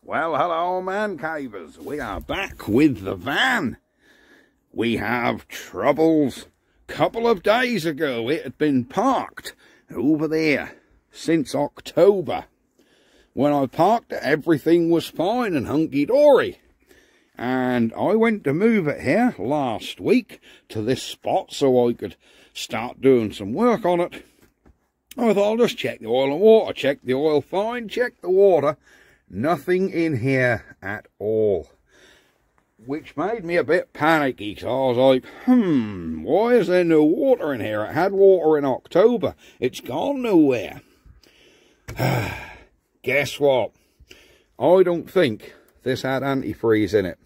Well, hello, man cavers. We are back with the van. We have troubles. Couple of days ago, it had been parked over there since October. When I parked it, everything was fine and hunky-dory. And I went to move it here last week to this spot so I could start doing some work on it. I thought I'll just check the oil and water. Check the oil fine, check the water. Nothing in here at all, which made me a bit panicky, because I was like, why is there no water in here? It had water in October. It's gone nowhere. Guess what? I don't think this had antifreeze in it.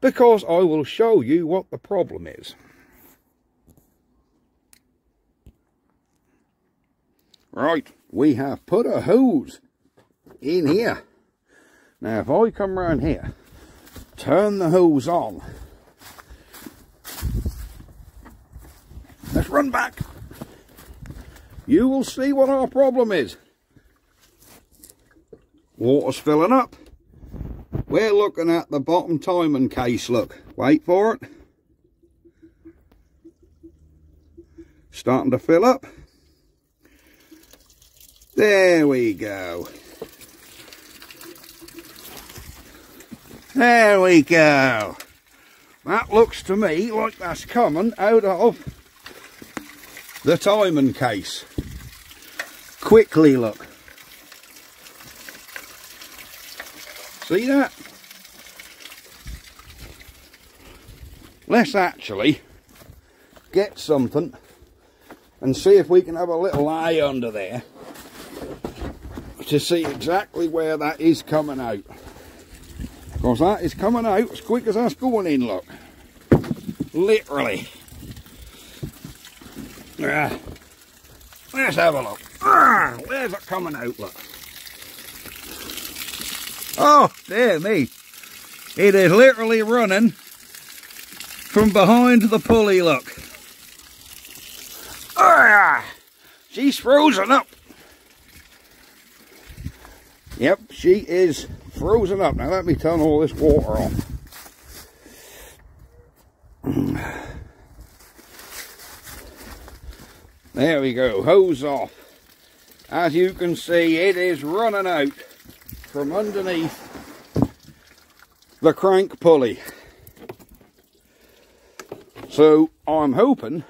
Because I will show you what the problem is. Right, we have put a hose in here. Now, if I come round here, turn the hose on. Let's run back. You will see what our problem is. Water's filling up. We're looking at the bottom timing case, look. Wait for it. Starting to fill up. There we go. There we go. That looks to me like that's coming out of the timing case. Quickly look. See that? Let's actually get something and see if we can have a little eye under there to see exactly where that is coming out. Because that is coming out as quick as that's going in, look. Literally. Let's have a look. Where's it coming out, look? Oh, dear me. It is literally running from behind the pulley, look. She's frozen up. Yep, she is frozen up. Now let me turn all this water off. There we go, hose off. As you can see, it is running out from underneath the crank pulley. So I'm hoping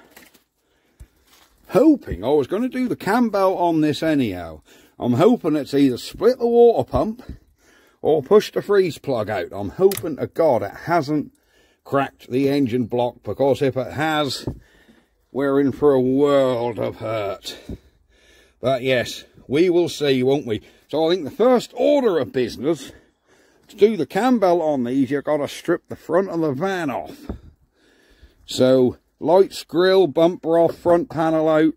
I was going to do the cam belt on this anyhow. I'm hoping it's either split the water pump or push the freeze plug out. I'm hoping to God it hasn't cracked the engine block, because if it has, we're in for a world of hurt. But yes, we will see, won't we? So I think the first order of business, to do the cam belt on these, you've got to strip the front of the van off. So lights, grill, bumper off, front panel out.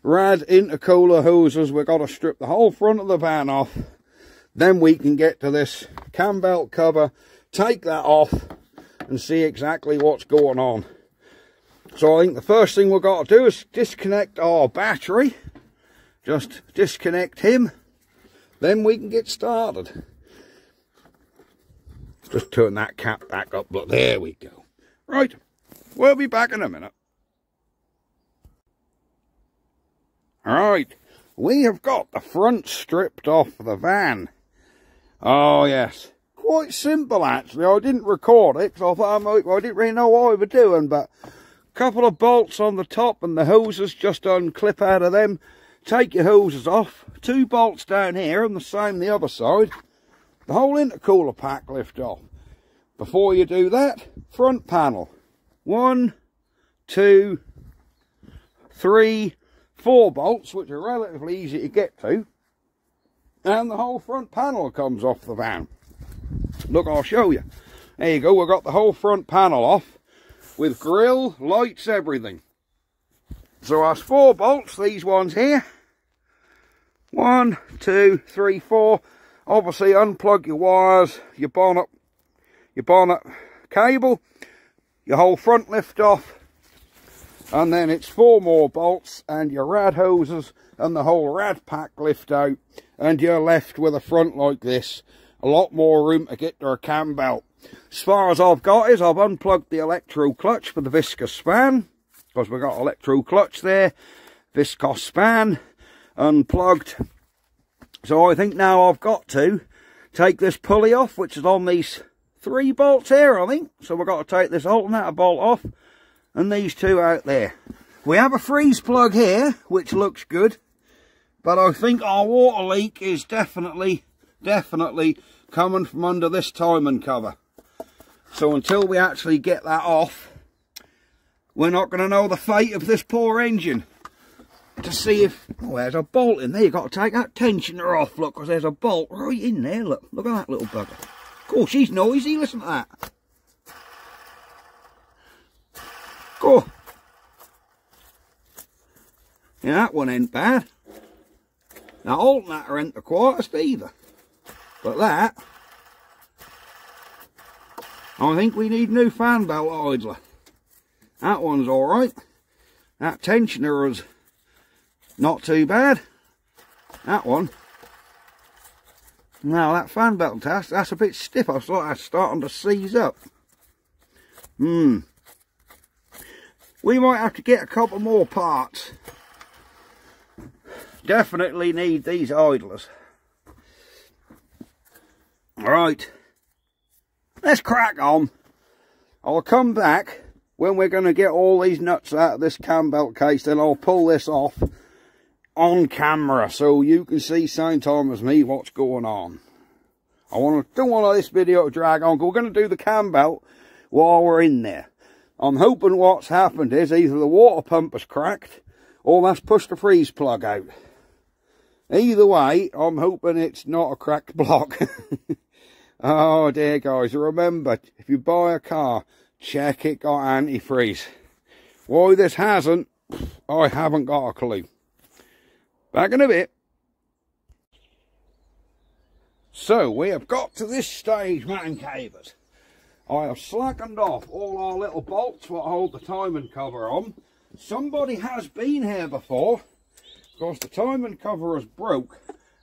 Rad intercooler hoses, we've got to strip the whole front of the van off. Then we can get to this cam belt cover, take that off and see exactly what's going on. So I think the first thing we've got to do is disconnect our battery. Just disconnect him. Then we can get started. Just turn that cap back up, but there we go. Right, we'll be back in a minute. Alright, we have got the front stripped off the van. Oh yes, quite simple actually. I didn't record it because I thought I didn't really know what we were doing, but a couple of bolts on the top and the hoses, just unclip out of them. Take your hoses off, 2 bolts down here and the same the other side. The whole intercooler pack lift off. Before you do that, front panel. 1, 2, 3, 4 bolts, which are relatively easy to get to, and the whole front panel comes off the van. Look, I'll show you. There you go, we've got the whole front panel off with grill, lights, everything. So that's 4 bolts, these ones here. 1, 2, 3, 4. Obviously unplug your wires, your bonnet cable, your whole front lift off, and then it's 4 more bolts and your rad hoses and the whole rad pack lift out, and you're left with a front like this. A lot more room to get to a cam belt. As far as I've got is I've unplugged the electro clutch for the viscous span, because we've got electro clutch there, viscous span unplugged. So I think now I've got to take this pulley off, which is on these 3 bolts here, I think. So we've got to take this alternator bolt off and these 2 out there. We have a freeze plug here, which looks good, but I think our water leak is definitely coming from under this timing cover. So until we actually get that off, we're not going to know the fate of this poor engine. To see if, oh, there's a bolt in there. You've got to take that tensioner off, look, because there's a bolt right in there. Look at that little bugger. Of course, she's noisy, listen to that. Go. Yeah, that one ain't bad. That alternator ain't the quietest either. But that, I think we need new fan belt idler. That one's alright. That tensioner is not too bad. That one. Now that fan belt test, that's a bit stiff. I thought that's starting to seize up. We might have to get a couple more parts. Definitely need these idlers. Alright. Let's crack on. I'll come back when we're going to get all these nuts out of this cam belt case, then I'll pull this off on camera so you can see same time as me what's going on. Don't want this video to drag on, because we're going to do the cam belt while we're in there. I'm hoping what's happened is either the water pump has cracked or that's pushed the freeze plug out. Either way, I'm hoping it's not a cracked block. Oh dear guys, remember, if you buy a car, check it got antifreeze. Why this hasn't, I haven't got a clue. Back in a bit. So, we have got to this stage, man cavers. I have slackened off all our little bolts what hold the timing cover on. Somebody has been here before, because the timing cover is broke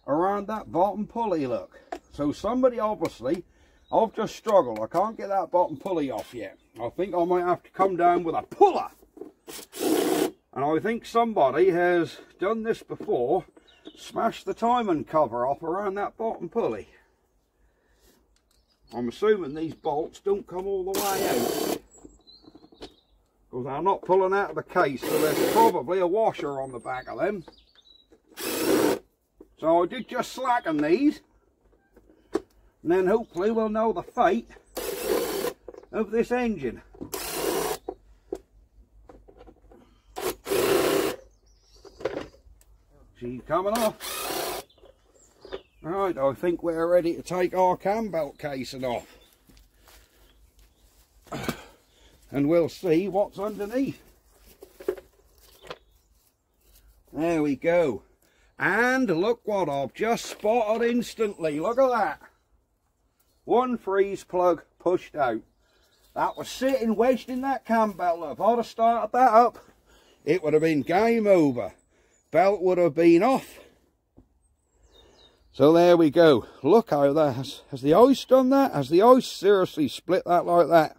around that bottom pulley, look. So somebody obviously, I've just struggled. I can't get that bottom pulley off yet. I think I might have to come down with a puller. And I think somebody has done this before, smashed the timing cover off around that bottom pulley. I'm assuming these bolts don't come all the way out, because they're not pulling out of the case, so there's probably a washer on the back of them. So I did just slacken these, and then hopefully we'll know the fate of this engine. She's coming off. Right, I think we're ready to take our cam belt casing off. And we'll see what's underneath. There we go. And look what I've just spotted instantly. Look at that. One freeze plug pushed out. That was sitting wedged in that cam belt. If I'd have started that up, it would have been game over. Belt would have been off. So there we go. Look how that has the ice done that? Has the ice seriously split that like that?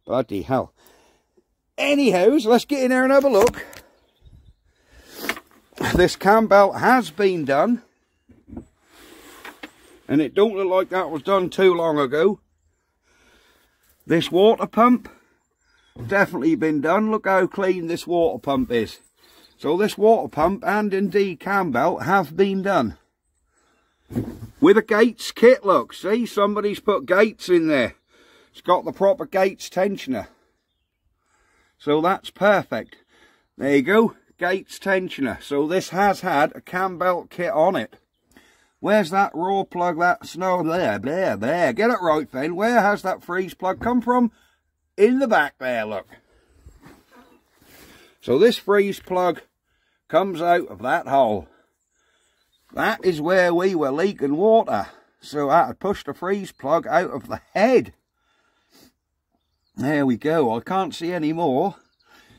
Bloody hell. Anyhow, so let's get in there and have a look. This cam belt has been done, and it don't look like that was done too long ago. This water pump, definitely been done. Look how clean this water pump is. So this water pump and indeed cam belt have been done. With a Gates kit, look, see, somebody's put Gates in there. It's got the proper Gates tensioner. So that's perfect. There you go, Gates tensioner. So this has had a cam belt kit on it. Where's that raw plug, that snow? There. Get it right, then. Where has that freeze plug come from? In the back there, look. So this freeze plug comes out of that hole. That is where we were leaking water. So I had pushed the freeze plug out of the head. There we go. I can't see any more.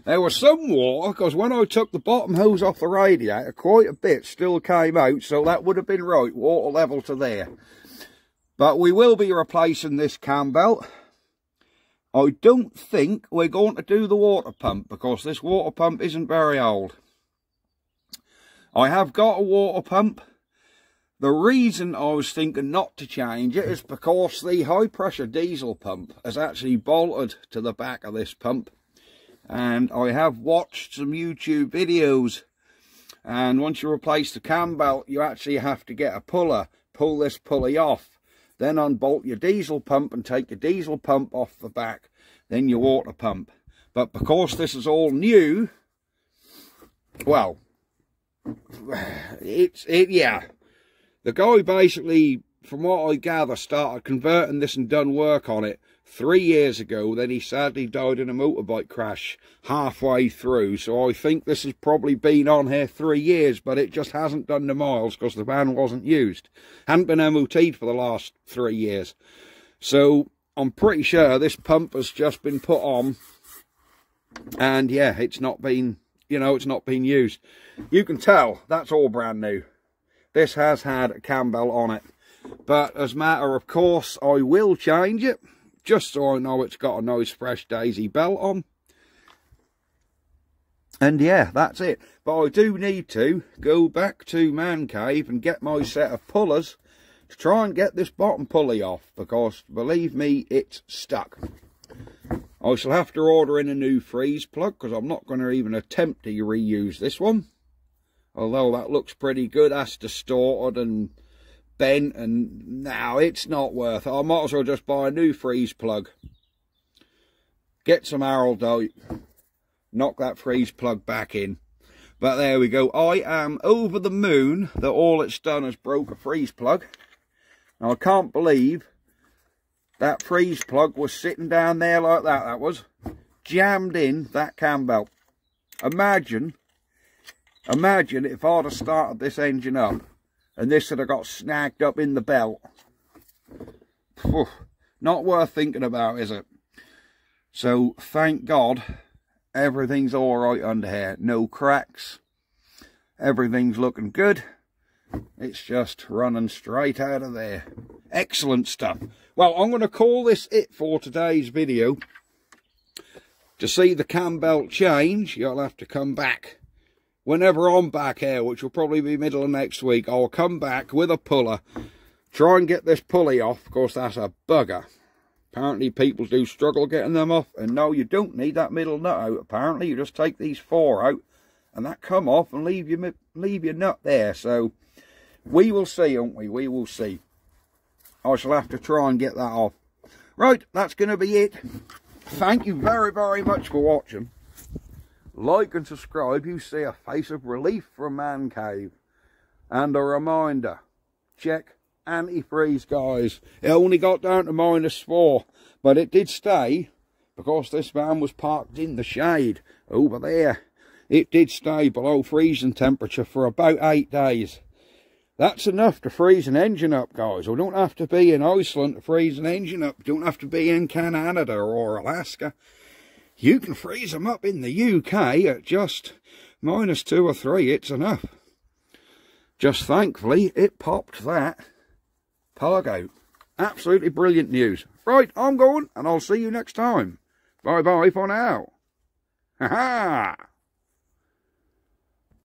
There was some water, because when I took the bottom hose off the radiator, quite a bit still came out, so that would have been right, water level to there. But we will be replacing this cam belt. I don't think we're going to do the water pump, because this water pump isn't very old. I have got a water pump. The reason I was thinking not to change it is because the high pressure diesel pump has actually bolted to the back of this pump. And I have watched some YouTube videos, and once you replace the cam belt, you actually have to get a puller, pull this pulley off, then unbolt your diesel pump and take your diesel pump off the back, then your water pump. But because this is all new, well, yeah. The guy basically, from what I gather, started converting this and done work on it 3 years ago. Then he sadly died in a motorbike crash halfway through. So I think this has probably been on here 3 years, but it just hasn't done the miles because the van wasn't used. Hadn't been MOT'd for the last 3 years. So I'm pretty sure this pump has just been put on. And yeah, it's not been, you know, it's not been used. You can tell that's all brand new. This has had a cam belt on it, but as a matter of course, I will change it, just so I know it's got a nice fresh daisy belt on. And yeah, that's it. But I do need to go back to Man Cave and get my set of pullers to try and get this bottom pulley off, because believe me, it's stuck. I shall have to order in a new freeze plug, because I'm not going to even attempt to reuse this one. Although that looks pretty good, that's distorted and bent, and now it's not worth it. I might as well just buy a new freeze plug. Get some araldite, knock that freeze plug back in. But there we go. I am over the moon that all it's done is broke a freeze plug. Now I can't believe that freeze plug was sitting down there like that. That was jammed in that cam belt. Imagine if I'd have started this engine up and this had have got snagged up in the belt. Not worth thinking about, is it? So thank God everything's all right under here. No cracks. Everything's looking good. It's just running straight out of there. Excellent stuff. Well, I'm going to call this it for today's video. To see the cam belt change, you'll have to come back. Whenever I'm back here, which will probably be middle of next week, I'll come back with a puller, try and get this pulley off. Of course, that's a bugger. Apparently, people do struggle getting them off. And no, you don't need that middle nut out. Apparently, you just take these 4 out, and that come off and leave your nut there. So, we will see, won't we? We will see. I shall have to try and get that off. Right, that's going to be it. Thank you very, very much for watching. Like and subscribe, you see a face of relief from Man Cave. And a reminder, check antifreeze, guys. It only got down to -4, but it did stay, because this van was parked in the shade over there. It did stay below freezing temperature for about 8 days. That's enough to freeze an engine up, guys. We don't have to be in Iceland to freeze an engine up. You don't have to be in Canada or Alaska. You can freeze them up in the UK at just -2 or 3. It's enough. Just thankfully, it popped that plug out. Absolutely brilliant news. Right, I'm going, and I'll see you next time. Bye-bye for now. Ha-ha!